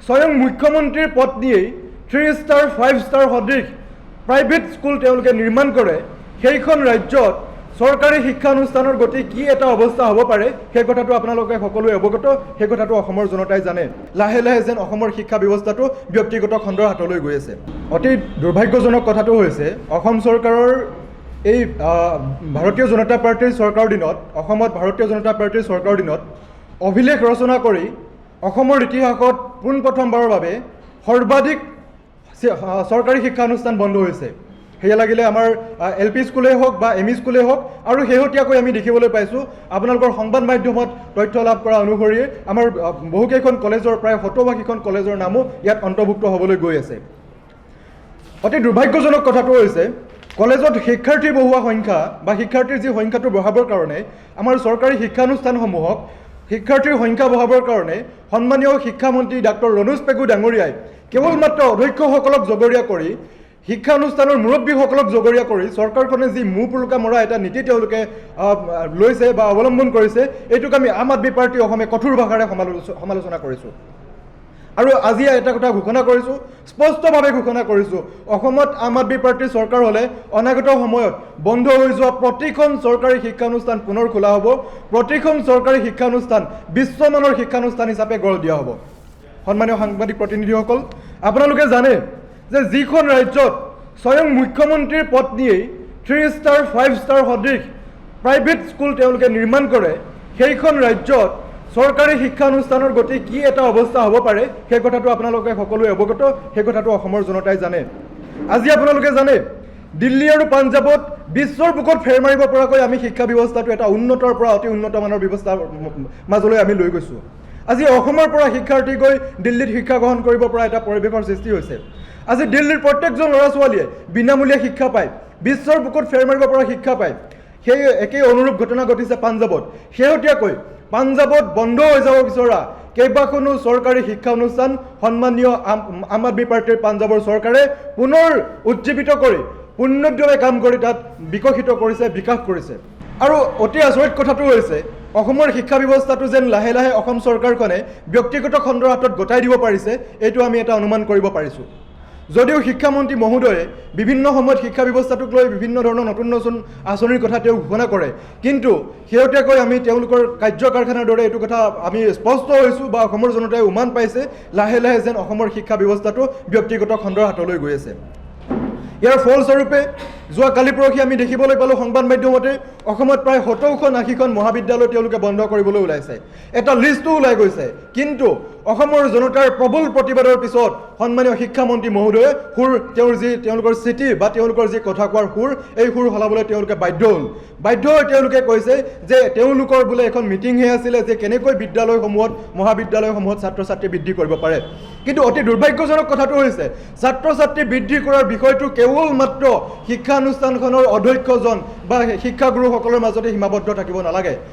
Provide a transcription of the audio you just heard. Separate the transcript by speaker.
Speaker 1: স্বয়ং মুখ্যমন্ত্ৰীৰ পত্নীয়ে 3 ষ্টাৰ 5 ষ্টাৰ সদৃশ প্ৰাইভেট স্কুল তেওঁলোকে নিৰ্মাণ কৰে সেইখন ৰাজ্যত চৰকাৰী শিক্ষানুষ্ঠানৰ গতি কি এটা অৱস্থা হ'ব পাৰে সেই কথাটো আপোনালোকে সকলোৱে অৱগত সেই কথাটো অসমৰ জনতাই জানে লাহে লাহে যেন অসমৰ শিক্ষা ব্যৱস্থাটো ব্যক্তিগত খণ্ডৰ হাতলৈ গৈ আছে অতি দুৰ্ভাগ্যজনক কথাটো হৈছে অসম চৰকাৰৰ এই ভাৰতীয় জনতা পাৰ্টিৰ চৰকাৰৰ দিনত অসমত ভাৰতীয় জনতা পাৰ্টিৰ চৰকাৰৰ দিনত অভিলেখ ৰচনা কৰি অসমৰ ইতিহাসত পোনপ্ৰথমবাৰৰ বাবে সৰ্বাধিক চৰকাৰী শিক্ষানুষ্ঠান বন্ধ হৈছে সেয়া লাগিলে আমাৰ LP স্কুলেই হওক বা ME স্কুলেই হওক আৰু শেহতীয়াকৈ আমি দেখিবলৈ পাইছোঁ আপোনালোকৰ সংবাদ মাধ্যমত তথ্য লাভ কৰা অনুসৰি আমাৰ বহুকেইখন কলেজৰ প্ৰায় 70-80খন কলেজৰ নামো ইয়াত অন্তৰ্ভুক্ত হ'বলৈ গৈ আছে অতি দুৰ্ভাগ্যজনক কথাটো হৈছে কলেজত শিক্ষাৰ্থী বঢ়োৱা সংখ্যা বা শিক্ষাৰ্থীৰ যি সংখ্যাটো বঢ়াবৰ কাৰণে আমাৰ চৰকাৰী শিক্ষানুষ্ঠানসমূহক শিক্ষাৰ্থীৰ সংখ্যা বঢ়াবৰ কাৰণে সন্মানীয় শিক্ষামন্ত্ৰী ডাক্তৰ ৰণোজ পেগু ডাঙৰীয়াই কেৱল মাত্ৰ অধ্যক্ষসকলক জগৰীয়া কৰি শিক্ষানুষ্ঠানৰ মুৰব্বীসকলক জগৰীয়া কৰি চৰকাৰখনে যি মুপুলকা মৰা এটা নীতি তেওঁলোকে লৈছে বা অৱলম্বন কৰিছে এইটোক আমি আম আদমি পাৰ্টি অসমে কঠোৰ ভাষাৰে সমালোচনা কৰিছোঁ আৰু আজি এটা কথা ঘোষণা কৰিছোঁ স্পষ্টভাৱে ঘোষণা কৰিছোঁ অসমত আম আদমি পাৰ্টিৰ চৰকাৰ হ'লে অনাগত সময়ত বন্ধ হৈ যোৱা প্ৰতিখন চৰকাৰী শিক্ষানুষ্ঠান পুনৰ খোলা হ'ব প্ৰতিখন চৰকাৰী শিক্ষানুষ্ঠান বিশ্বমানৰ শিক্ষানুষ্ঠান হিচাপে গঢ় দিয়া হ'ব সন্মানীয় সাংবাদিক প্ৰতিনিধিসকল আপোনালোকে জানে যে যিখন ৰাজ্যত স্বয়ং মুখ্যমন্ত্ৰীৰ পত্নীয়ে 3 ষ্টাৰ 5 ষ্টাৰ সদৃশ প্ৰাইভেট স্কুল তেওঁলোকে নিৰ্মাণ কৰে সেইখন ৰাজ্যত চৰকাৰী শিক্ষানুষ্ঠানৰ গতি কি এটা অৱস্থা হ'ব পাৰে সেই কথাটো আপোনালোকে সকলোৱে অৱগত সেই কথাটো অসমৰ জনতাই জানে আজি আপোনালোকে জানে দিল্লী আৰু পাঞ্জাৱত বিশ্বৰ বুকত ফেৰ মাৰিব পৰাকৈ আমি শিক্ষা ব্যৱস্থাটো এটা উন্নতৰ পৰা অতি উন্নত মানৰ ব্যৱস্থাৰ মাজলৈ আমি লৈ গৈছোঁ আজি অসমৰ পৰা শিক্ষাৰ্থী গৈ দিল্লীত শিক্ষা গ্ৰহণ কৰিব পৰা এটা পৰিৱেশৰ সৃষ্টি হৈছে আজি দিল্লীৰ প্ৰত্যেকজন ল'ৰা ছোৱালীয়ে বিনামূলীয়া শিক্ষা পায় বিশ্বৰ বুকত ফেৰ মাৰিব পৰা শিক্ষা পায় সেই একেই অনুৰূপ ঘটনা ঘটিছে পাঞ্জাৱত শেহতীয়াকৈ পাঞ্জাৱত বন্ধ হৈ যাব বিচৰা কেইবাখনো চৰকাৰী শিক্ষা অনুষ্ঠান সন্মানীয় আম আদমি পাৰ্টিৰ পাঞ্জাৱৰ চৰকাৰে পুনৰ উজ্জীৱিত কৰি পুণ্যোদ্যমে কাম কৰি তাত বিকশিত কৰিছে বিকাশ কৰিছে আৰু অতি আচৰিত কথাটো হৈছে অসমৰ শিক্ষা ব্যৱস্থাটো যেন লাহে লাহে অসম চৰকাৰখনে ব্যক্তিগত খণ্ডৰ হাতত গতাই দিব পাৰিছে এইটো আমি এটা অনুমান কৰিব পাৰিছোঁ যদিও শিক্ষামন্ত্ৰী মহোদয়ে বিভিন্ন সময়ত শিক্ষা ব্যৱস্থাটোক লৈ বিভিন্ন ধৰণৰ নতুন নতুন আঁচনিৰ কথা তেওঁ ঘোষণা কৰে কিন্তু শেহতীয়াকৈ আমি তেওঁলোকৰ কাৰ্য কাৰখানাৰ দৰে এইটো কথা আমি স্পষ্ট হৈছোঁ বা অসমৰ জনতাই উমান পাইছে লাহে লাহে যেন অসমৰ শিক্ষা ব্যৱস্থাটো ব্যক্তিগত খণ্ডৰ হাতলৈ গৈ আছে ইয়াৰ ফলস্বৰূপে যোৱা কালি পৰহি আমি দেখিবলৈ পালোঁ সংবাদ মাধ্যমতে অসমত প্ৰায় 70-80খন মহাবিদ্যালয় তেওঁলোকে বন্ধ কৰিবলৈ ওলাইছে এটা লিষ্টো ওলাই গৈছে কিন্তু অসমৰ জনতাৰ প্ৰবল প্ৰতিবাদৰ পিছত সন্মানীয় শিক্ষামন্ত্ৰী মহোদয়ে তেওঁলোকৰ চিঠি বা তেওঁলোকৰ যি কথা কোৱাৰ সুৰ এই সুৰ সলাবলৈ তেওঁলোকে বাধ্য হৈ তেওঁলোকে কৈছে যে তেওঁলোকৰ বোলে এখন মিটিংহে আছিলে যে কেনেকৈ বিদ্যালয়সমূহত মহাবিদ্যালয়সমূহত ছাত্ৰ ছাত্ৰী বৃদ্ধি কৰিব পাৰে কিন্তু অতি দুৰ্ভাগ্যজনক কথাটো হৈছে ছাত্ৰ ছাত্ৰী বৃদ্ধি কৰাৰ বিষয়টো কেৱল মাত্ৰ শিক্ষানুষ্ঠানখনৰ অধ্যক্ষজন বা শিক্ষাগুৰুসকলৰ মাজতে সীমাবদ্ধ থাকিব নালাগে